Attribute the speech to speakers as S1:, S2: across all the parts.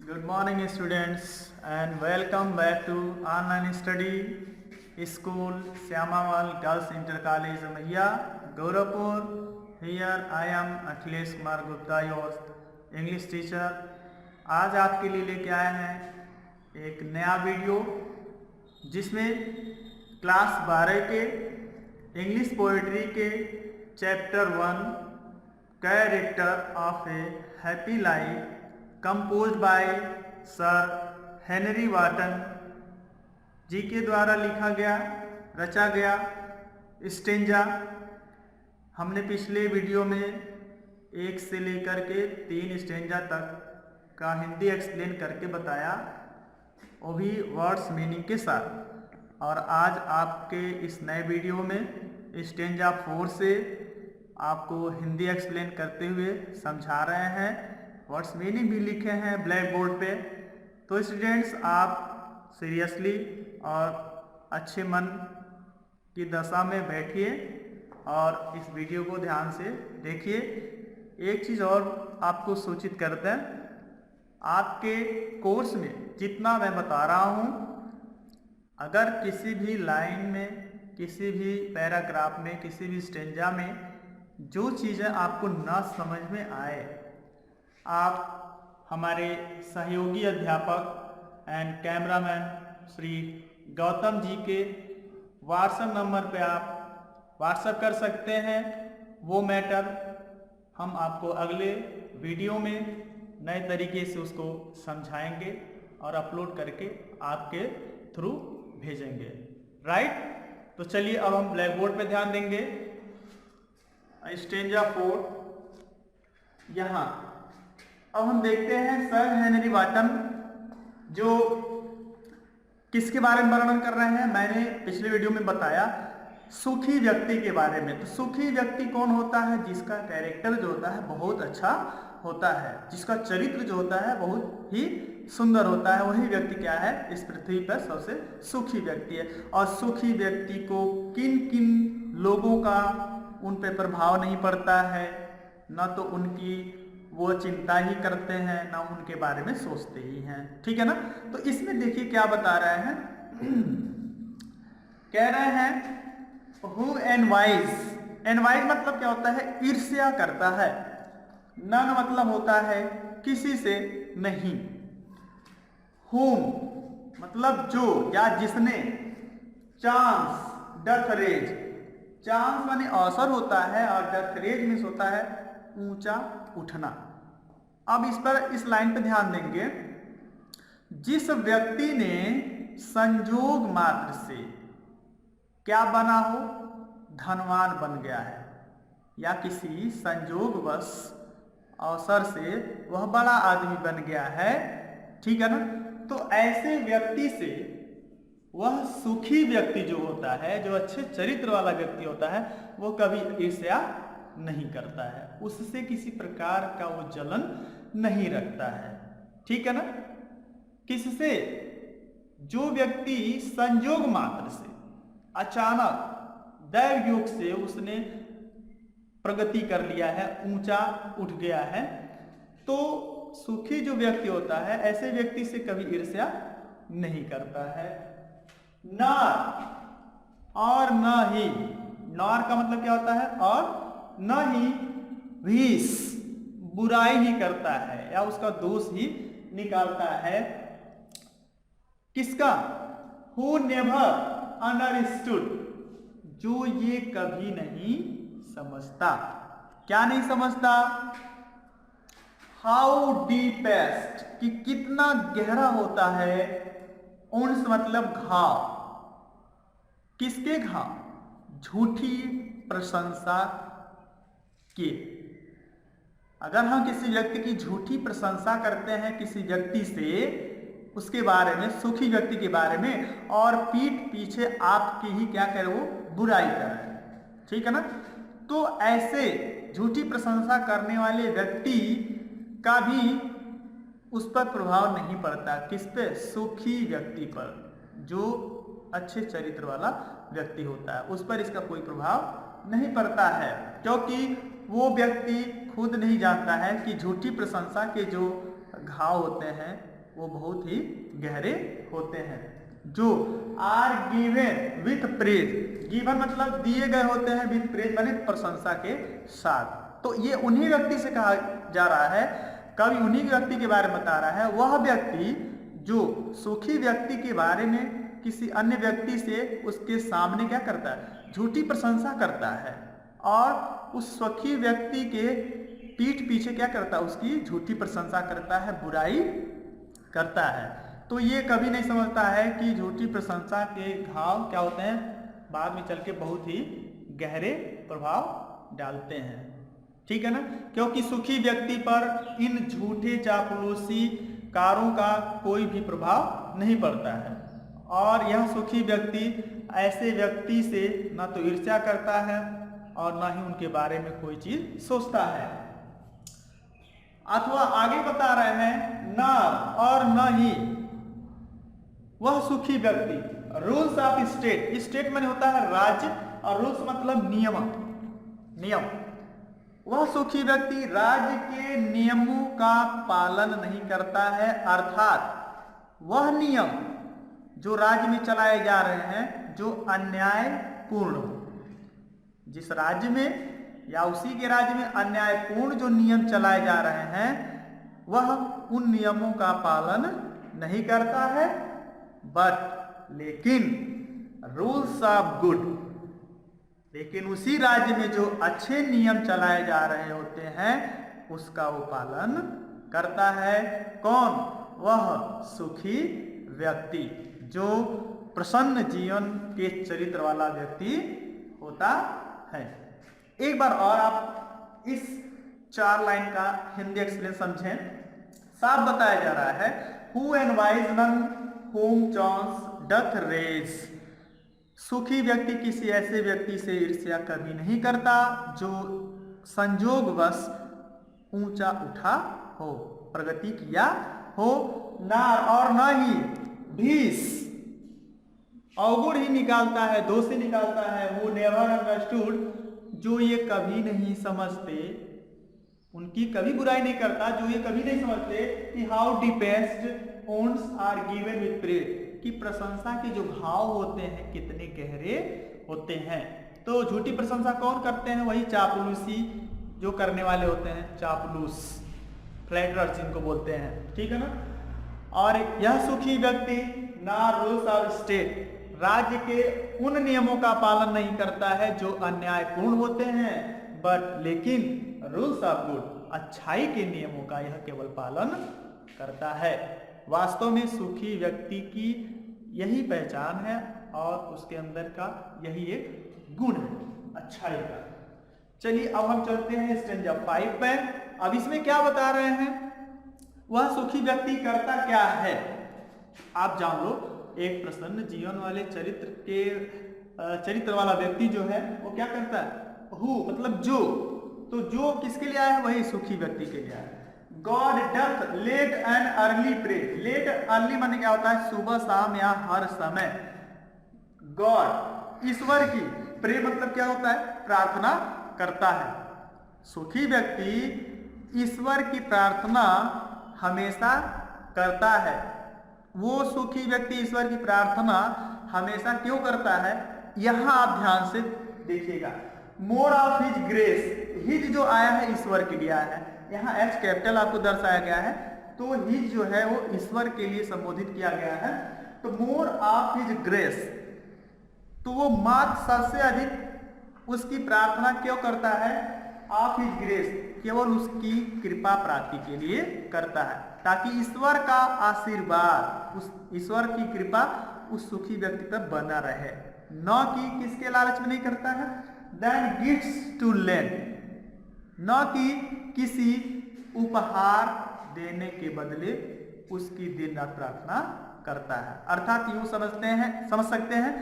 S1: Good morning students and welcome back to online study school Syamamal Girls Inter College Mahia Gaurapur. Here I am Akhilesh Kumar Gupta, your English teacher. आज आपके लिए लेके आए हैं एक नया video जिसमें क्लास 12 के इंग्लिश पोएट्री के chapter 1 character of a happy life composed by sir Henry Wotton ji के द्वारा लिखा गया रचा गया स्टेंजा। हमने पिछले वीडियो में 1 से लेकर के 3 स्टेंजा तक का हिंदी एक्सप्लेन करके बताया, वो भी वर्ड्स मीनिंग के साथ। और आज आपके इस नए वीडियो में स्टेंजा 4 से आपको हिंदी एक्सप्लेन करते हुए समझा रहे हैं, वर्ड्स मीनिंग भी लिखे हैं ब्लैक बोर्ड पे। तो स्टूडेंट्स, आप सीरियसली और अच्छे मन की दशा में बैठिए और इस वीडियो को ध्यान से देखिए। एक चीज़ और आपको सूचित करते हैं, आपके कोर्स में जितना मैं बता रहा हूँ, अगर किसी भी लाइन में, किसी भी पैराग्राफ में, किसी भी स्टेंजा में जो चीज़ें आपको ना समझ में आए, आप हमारे सहयोगी अध्यापक एंड कैमरामैन श्री गौतम जी के व्हाट्सएप नंबर पे आप व्हाट्सएप कर सकते हैं। वो मैटर हम आपको अगले वीडियो में नए तरीके से उसको समझाएंगे और अपलोड करके आपके थ्रू भेजेंगे। राइट, तो चलिए अब हम ब्लैक बोर्ड पे ध्यान देंगे। स्टेंजा 4 यहाँ अब हम देखते हैं सर हेनरी वाटन जो किसके बारे में वर्णन कर रहे हैं। मैंने पिछले वीडियो में बताया सुखी व्यक्ति के बारे में। तो सुखी व्यक्ति कौन होता है? जिसका कैरेक्टर जो होता है बहुत अच्छा होता है, जिसका चरित्र जो होता है बहुत ही सुंदर होता है, वही व्यक्ति क्या है? इस पृथ्वी पर सबसे सुखी व्यक्ति है। और सुखी व्यक्ति को किन किन लोगों का उन पर प्रभाव नहीं पड़ता है, न तो उनकी वो चिंता ही करते हैं, ना उनके बारे में सोचते ही हैं। ठीक है ना? तो इसमें देखिए क्या बता रहे हैं। कह रहे हैं हु एनवाइज मतलब क्या होता है? ईर्ष्या करता है। नन मतलब होता है किसी से नहीं। हुम मतलब जो या जिसने। चांस डथ रेज, चांस माने अवसर होता है और डथ रेज मीन्स होता है ऊंचा उठना। अब इस लाइन पे ध्यान देंगे। जिस व्यक्ति ने संजोग मात्र से क्या बना हो? धनवान बन गया है, या किसी संजोगवश अवसर से वह बड़ा आदमी बन गया है। ठीक है ना? तो ऐसे व्यक्ति से वह सुखी व्यक्ति जो होता है, जो अच्छे चरित्र वाला व्यक्ति होता है, वो कभी ईर्ष्या नहीं करता है, उससे किसी प्रकार का वो जलन नहीं रखता है। ठीक है ना? किससे? जो व्यक्ति संयोग मात्र से, अचानक दैव योग से उसने प्रगति कर लिया है, ऊंचा उठ गया है, तो सुखी जो व्यक्ति होता है ऐसे व्यक्ति से कभी ईर्ष्या नहीं करता है। नार और न ही, नार का मतलब क्या होता है? और न ही भीस बुराई ही करता है या उसका दोष ही निकालता है। किसका? हु नेवर अंडरस्टूड, जो ये कभी नहीं समझता। क्या नहीं समझता? हाउ डीपेस्ट, कि कितना गहरा होता है। उन्स मतलब घाव। किसके घाव? झूठी प्रशंसा के। अगर हम किसी व्यक्ति की झूठी प्रशंसा करते हैं किसी व्यक्ति से, उसके बारे में, सुखी व्यक्ति के बारे में, और पीठ पीछे आपकी ही क्या करे? वो बुराई करे। ठीक है ना? तो ऐसे झूठी प्रशंसा करने वाले व्यक्ति का भी उस पर प्रभाव नहीं पड़ता। किस पे? सुखी व्यक्ति पर, जो अच्छे चरित्र वाला व्यक्ति होता है, उस पर इसका कोई प्रभाव नहीं पड़ता है, क्योंकि वो व्यक्ति खुद नहीं जानता है कि झूठी प्रशंसा के जो घाव होते हैं वो बहुत ही गहरे होते हैं। जो are given with praise, given मतलब दिए गए होते हैं, विथ प्रेज माने प्रशंसा के साथ। तो ये उन्हीं व्यक्ति से कहा जा रहा है, कवि उन्हीं व्यक्ति के बारे में बता रहा है, वह व्यक्ति जो सुखी व्यक्ति के बारे में किसी अन्य व्यक्ति से उसके सामने क्या करता है, झूठी प्रशंसा करता है, और उस सुखी व्यक्ति के पीठ पीछे क्या करता है, उसकी झूठी प्रशंसा करता है, बुराई करता है। तो ये कभी नहीं समझता है कि झूठी प्रशंसा के घाव क्या होते हैं, बाद में चल के बहुत ही गहरे प्रभाव डालते हैं। ठीक है ना, क्योंकि सुखी व्यक्ति पर इन झूठे चापलूसी कारों का कोई भी प्रभाव नहीं पड़ता है, और यह सुखी व्यक्ति ऐसे व्यक्ति से न तो ईर्ष्या करता है और न ही उनके बारे में कोई चीज सोचता है। अथवा आगे बता रहे हैं, न और न ही वह सुखी व्यक्ति रूल्स ऑफ स्टेट, स्टेट में होता है राज्य, और रूल्स मतलब नियम। वह सुखी व्यक्ति राज्य के नियमों का पालन नहीं करता है, अर्थात वह नियम जो राज्य में चलाए जा रहे हैं जो अन्यायपूर्ण, जिस राज्य में या उसी के राज्य में अन्यायपूर्ण जो नियम चलाए जा रहे हैं, वह उन नियमों का पालन नहीं करता है, बट लेकिन रूल्स ऑफ गुड, लेकिन उसी राज्य में जो अच्छे नियम चलाए जा रहे होते हैं उसका वो पालन करता है। कौन? वह सुखी व्यक्ति जो प्रसन्न जीवन के चरित्र वाला व्यक्ति होता है। एक बार और आप इस 4 लाइन का हिंदी एक्सप्लेन समझें। साफ बताया जा रहा है, who and wise one whom chance doth raise, सुखी व्यक्ति किसी ऐसे व्यक्ति से ईर्ष्या कभी नहीं करता जो संजोगवश ऊंचा उठा हो, प्रगति किया हो, ना और न ही भीष अवगुण ही निकालता है, दोषी निकालता है, वो नेवर अंडरस्टूड, जो ये कभी नहीं समझते, उनकी कभी बुराई नहीं करता, जो ये कभी नहीं समझते कि how deepest ones are given with praise, कि प्रशंसा के जो भाव होते हैं कितने गहरे होते हैं। तो झूठी प्रशंसा कौन करते हैं? वही चापलूसी जो करने वाले होते हैं, चापलूस, फ्लैटरर्स जिनको बोलते हैं। ठीक है ना। और यह सुखी व्यक्ति ना रूल्स ऑफ स्टेट, राज्य के उन नियमों का पालन नहीं करता है जो अन्यायपूर्ण होते हैं, बट लेकिन रूल्स ऑफ गुड, अच्छाई के नियमों का यह केवल पालन करता है। वास्तव में सुखी व्यक्ति की यही पहचान है और उसके अंदर का यही एक गुण है, अच्छाई का। चलिए अब हम चलते हैं स्टेंजा 5 पे। अब इसमें क्या बता रहे हैं, वह सुखी व्यक्ति करता क्या है, आप जान लो। एक प्रसन्न जीवन वाले चरित्र वाला व्यक्ति जो है वो क्या करता है, हु मतलब जो, तो जो किसके लिए आया है, वही सुखी व्यक्ति के लिए आया है। God doth late and early pray, late early माने क्या होता है, सुबह शाम या हर समय। गॉड ईश्वर की, प्रे मतलब क्या होता है, प्रार्थना करता है। सुखी व्यक्ति ईश्वर की प्रार्थना हमेशा करता है। वो सुखी व्यक्ति ईश्वर की प्रार्थना हमेशा क्यों करता है, यहां आप ध्यान से देखिएगा। More of his grace, his जो आया है ईश्वर के लिए आया है, यहाँ एच कैपिटल आपको दर्शाया गया है, तो हिज जो है वो ईश्वर के लिए संबोधित किया गया है। तो मोर ऑफ हिज ग्रेस, तो वो मात्र सबसे अधिक उसकी प्रार्थना क्यों करता है, ऑफ हिज ग्रेस, केवल उसकी कृपा प्राप्ति के लिए करता है, ताकि ईश्वर का आशीर्वाद, उस ईश्वर की कृपा उस सुखी व्यक्ति पर बना रहे, न कि किसके लालच में नहीं करता है, देन गिफ्ट्स टू लेंड, न कि किसी उपहार देने के बदले उसकी दिन रात प्रार्थना करता है। अर्थात यूं समझ सकते हैं,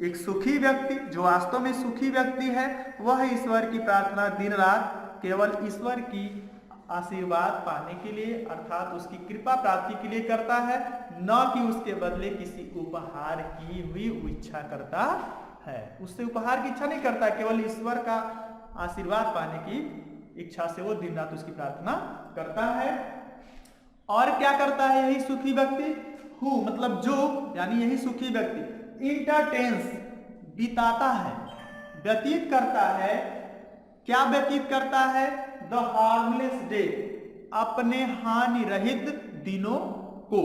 S1: एक सुखी व्यक्ति जो वास्तव में सुखी व्यक्ति है, वह ईश्वर की प्रार्थना दिन रात केवल ईश्वर की आशीर्वाद पाने के लिए, अर्थात उसकी कृपा प्राप्ति के लिए करता है, न कि उसके बदले किसी उपहार की हुई इच्छा करता है। उससे उपहार की इच्छा नहीं करता, केवल ईश्वर का आशीर्वाद पाने की इच्छा से वो दिन रात उसकी प्रार्थना करता है। और क्या करता है यही सुखी व्यक्ति? हु मतलब जो, यानी यही सुखी व्यक्ति इंटरटेन्स बिताता है, व्यतीत करता है। क्या व्यतीत करता है? द हार्मलेस डे, अपने हानि रहित दिनों को।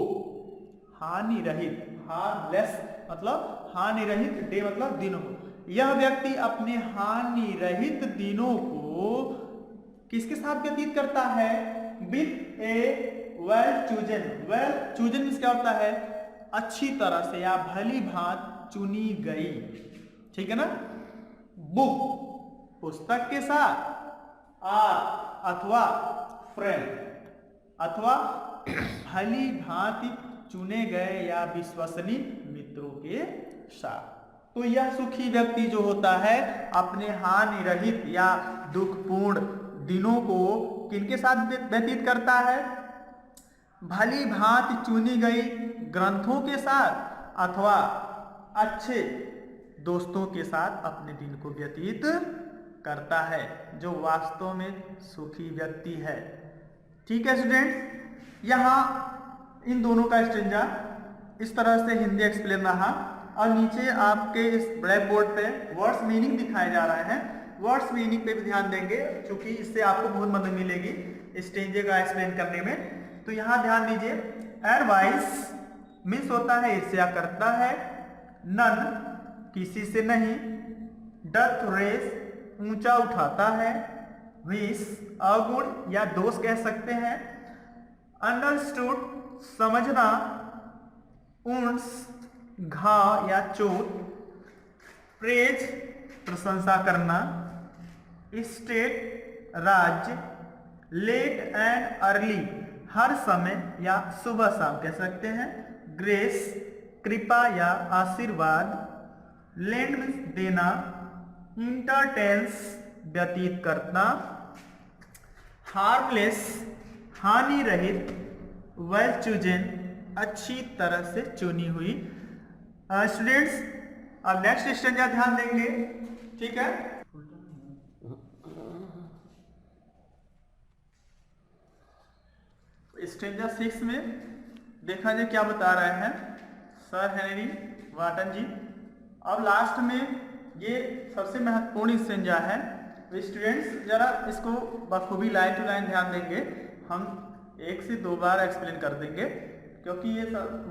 S1: हानि रहित, हार्मलेस मतलब हानि रहित, डे मतलब दिनों को। यह व्यक्ति अपने हानि रहित दिनों को किसके साथ व्यतीत करता है? With A well chosen. Well chosen means क्या होता है? अच्छी तरह से या भली भांति चुनी गई, ठीक है ना। बुक पुस्तक के साथ, आर अथवा फ्रेंड अथवा भली भांति चुने गए या विश्वसनीय मित्रों के साथ। तो यह सुखी व्यक्ति जो होता है अपने हानि रहित या दुखपूर्ण दिनों को किनके साथ व्यतीत करता है? भली भांति चुनी गई ग्रंथों के साथ अथवा अच्छे दोस्तों के साथ अपने दिन को व्यतीत करता है, जो वास्तव में सुखी व्यक्ति है। ठीक है स्टूडेंट्स, यहाँ इन दोनों का स्टेंजा इस तरह से हिंदी एक्सप्लेन रहा, और नीचे आपके इस ब्लैक बोर्ड पे वर्ड्स मीनिंग दिखाए जा रहे हैं। वर्ड्स मीनिंग पे भी ध्यान देंगे, क्योंकि इससे आपको बहुत मदद मिलेगी स्टेंजे का एक्सप्लेन करने में। तो यहाँ ध्यान दीजिए, एडवाइस मीन्स होता है ईर्ष्या करता है, नन किसी से नहीं, डथ रेस ऊंचा उठाता है, विस अवगुण या दोष कह सकते हैं, अंडरस्टूड समझना, उन्स घाव या चोट, प्रेज प्रशंसा करना, स्टेट राज्य, लेट एंड अर्ली हर समय या सुबह शाम कह सकते हैं, ग्रेस कृपा या आशीर्वाद, लेंड देना, इंटरटेन्स व्यतीत करना, हार्मलेस हानि रहित, वेल चूजन अच्छी तरह से चुनी हुई। स्टूडेंट्स अब नेक्स्ट स्टेंजा ध्यान देंगे, ठीक है। स्टेंजा 6 में देखा जाए क्या बता रहे हैं सर हेनरी वाटन जी। अब लास्ट में ये सबसे महत्वपूर्ण स्टेंजा है। स्टूडेंट्स जरा इसको बखूबी लाइन टू लाइन ध्यान देंगे, हम 1 से 2 बार एक्सप्लेन कर देंगे, क्योंकि ये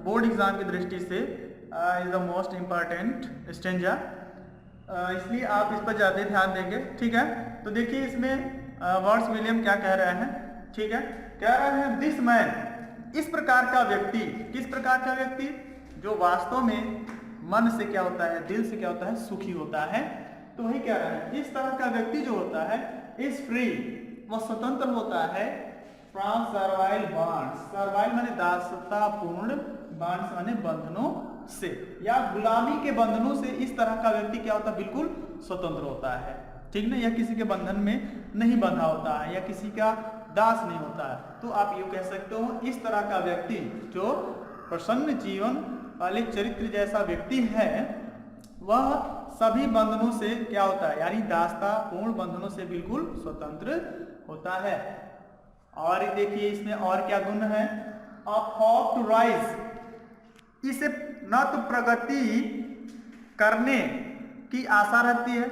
S1: बोर्ड एग्जाम की दृष्टि से is the most important stanza, इसलिए आप इस पर ज़्यादा ध्यान देंगे, ठीक है। तो देखिए इसमें वर्ड्स विलियम क्या कह रहे हैं, ठीक है। कह रहे हैं दिस मैन, इस प्रकार का व्यक्ति, किस प्रकार का व्यक्ति? जो वास्तव में मन से क्या होता है, दिल से क्या होता है, सुखी होता है। तो वही कह रहे हैं इस तरह का व्यक्ति जो होता है इज फ्री, वह स्वतंत्र होता है, फ्रॉम सर्वाइल बॉन्ड्स, सर्वाइल माने दासतापूर्ण, बॉन्ड्स माने बंधनों से या गुलामी के बंधनों से। इस तरह का व्यक्ति क्या होता है, बिल्कुल स्वतंत्र होता है, ठीक ना, या किसी के बंधन में नहीं बंधा होता है या किसी का दास नहीं होता है। तो आप यूँ कह सकते हो इस तरह का व्यक्ति जो प्रसन्न जीवन वाले चरित्र जैसा व्यक्ति है, वह सभी बंधनों से क्या होता है, यानी दासता पूर्ण बंधनों से बिल्कुल स्वतंत्र होता है। और देखिए इसमें और क्या गुण है, होप टू राइज, इसे न तो प्रगति करने की आशा रहती है,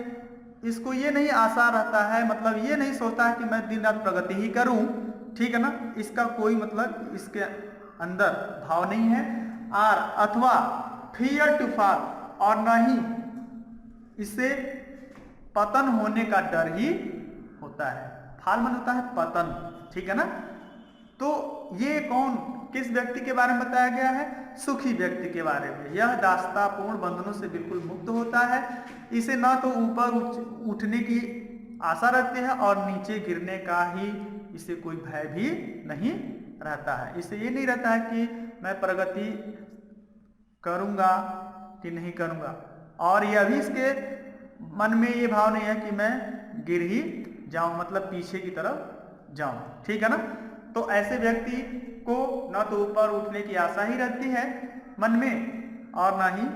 S1: इसको ये नहीं आशा रहता है, मतलब ये नहीं सोचता है कि मैं दिन रात प्रगति ही करूं, ठीक है ना, इसका कोई मतलब इसके अंदर भाव नहीं है। और अथवा फियर टू फॉल, और न ही इससे पतन होने का डर ही होता है। फाल मन होता है पतन, ठीक है ना। तो ये कौन, किस व्यक्ति के बारे में बताया गया है? सुखी व्यक्ति के बारे में। यह दासतापूर्ण बंधनों से बिल्कुल मुक्त होता है, इसे ना तो ऊपर उठने की आशा रहती है और नीचे गिरने का ही इसे कोई भय भी नहीं रहता है। इसे ये नहीं रहता है कि मैं प्रगति करूंगा कि नहीं करूंगा, और यह भी इसके मन में ये भाव नहीं है कि मैं गिर ही जाऊं, मतलब पीछे की तरफ जाऊं, ठीक है ना। तो ऐसे व्यक्ति को ना तो ऊपर उठने की आशा ही रहती है मन में, और ना ही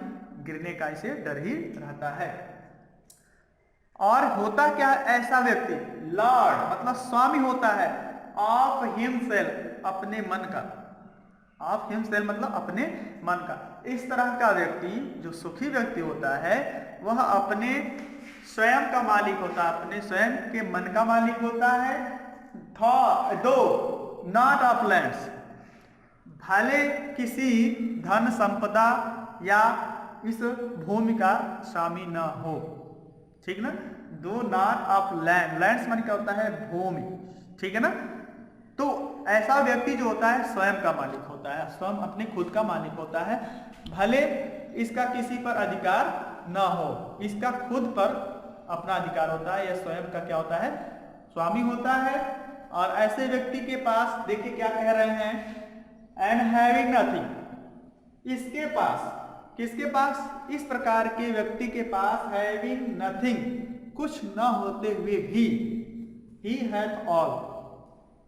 S1: गिरने का इसे डर ही रहता है। और होता क्या ऐसा व्यक्ति, लॉर्ड मतलब स्वामी होता है, ऑफ हिमसेल्फ, अपने मन का, ऑफ हिमसेल्फ मतलब अपने मन का। इस तरह का व्यक्ति जो सुखी व्यक्ति होता है वह अपने स्वयं का मालिक होता है, अपने स्वयं के मन का मालिक होता है। दो नॉट ऑफ लैंड्स, भले किसी धन संपदा या इस भूमि का स्वामी न हो, ठीक ना। दो नॉट ऑफ लैंड, लैंड्स मन क्या होता है, भूमि, ठीक है ना। तो ऐसा व्यक्ति जो होता है स्वयं का मालिक होता है, स्वयं अपने खुद का मालिक होता है, भले इसका किसी पर अधिकार न हो, इसका खुद पर अपना अधिकार होता है, यह स्वयं का क्या होता है, स्वामी होता है। और ऐसे व्यक्ति के पास देखिए क्या कह रहे हैं, एंड हैविंग नथिंग, इसके पास, किसके पास, इस प्रकार के व्यक्ति के पास हैविंग नथिंग, कुछ न होते हुए भी, ही हैथ ऑल,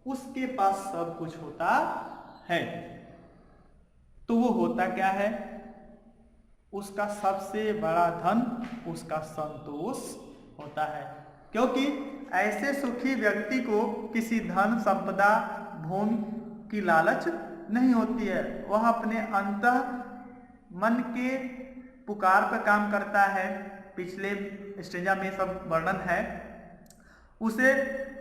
S1: उसके पास सब कुछ होता है। तो वो होता क्या है, उसका सबसे बड़ा धन उसका संतोष होता है। क्योंकि ऐसे सुखी व्यक्ति को किसी धन संपदा भूमि की लालच नहीं होती है, वह अपने अंतः मन के पुकार पर काम करता है। पिछले स्टेजा में सब वर्णन है। उसे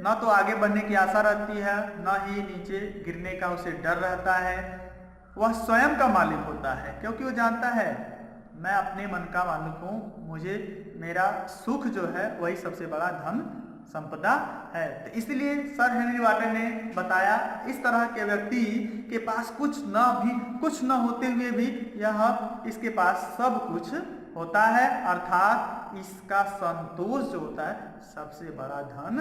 S1: न तो आगे बढ़ने की आशा रहती है, न ही नीचे गिरने का उसे डर रहता है। वह स्वयं का मालिक होता है, क्योंकि वो जानता है मैं अपने मन का मालिक हूँ, मुझे मेरा सुख जो है वही सबसे बड़ा धन संपदा है। तो इसलिए सर हेनरी वाटर ने बताया, इस तरह के व्यक्ति के पास कुछ न होते हुए भी यह इसके पास सब कुछ होता है, अर्थात इसका संतोष जो होता है सबसे बड़ा धन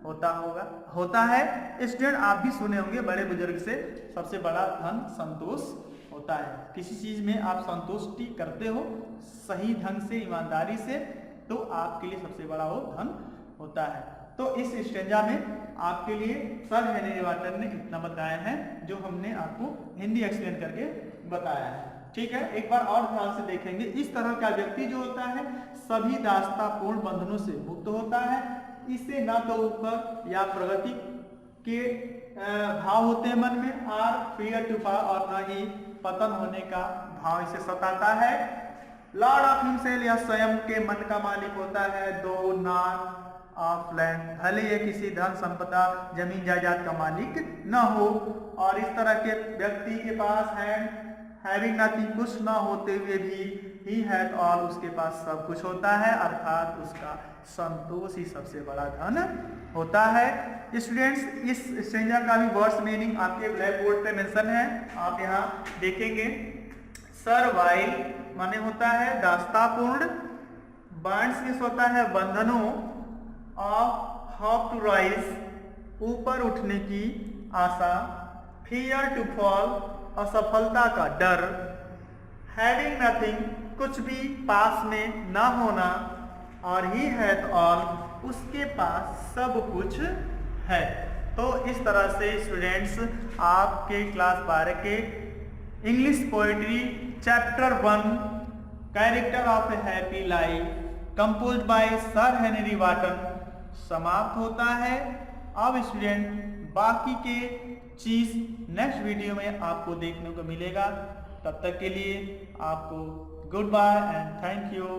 S1: होता है। स्टूडेंट आप भी सुने होंगे बड़े बुजुर्ग से, सबसे बड़ा धन संतोष होता है। किसी चीज में आप संतुष्टि करते हो सही ढंग से, ईमानदारी से, तो आपके लिए सबसे बड़ा वो धन होता है। तो इस स्टेंजा में आपके लिए सर हेनरी वाटर ने इतना बताया है जो हमने आपको हिंदी एक्सप्लेन करके बताया है, ठीक है। एक बार और ध्यान से देखेंगे। इस तरह का व्यक्ति जो होता है सभी दास्तापूर्ण बंधनों से मुक्त होता है। इससे न तो ऊपर या प्रगति के भाव होते हैं मन में, और फियर टू फॉल, और न ही पतन होने का भाव इसे सताता है। लॉर्ड ऑफ हिमसेल्फ, या स्वयं के मन का मालिक होता है। दो नॉट ऑफ लैंड, भले ये किसी धन संपदा जमीन जायदाद का मालिक न हो। और इस तरह के व्यक्ति के पास हैविंग नथिंग, कुछ न होते हुए भी ही हैथ ऑल, उसके पास सब कुछ होता है, अर्थात उसका संतोष ही सबसे बड़ा धन होता है। स्टूडेंट्स इस स्टेंजा का भी वर्ड्स मीनिंग आपके ब्लैक बोर्ड पे मेंशन है, आप यहाँ देखेंगे। सर्वाइल माने होता है दास्तापूर्ण, बांड्स मीन्स होता है बंधनों, ऑफ होप टू राइज, ऊपर उठने की आशा, फियर टू फॉल, असफलता का डर, हैविंग नथिंग, कुछ भी पास में ना होना, और ही हैथ ऑल, उसके पास सब कुछ है। तो इस तरह से स्टूडेंट्स आपके क्लास 12 के English poetry chapter 1 character of a happy life composed by sir Henry Wotton समाप्त होता है। अब स्टूडेंट बाकी के चीज नेक्स्ट वीडियो में आपको देखने को मिलेगा। तब तक के लिए आपको goodbye and thank you.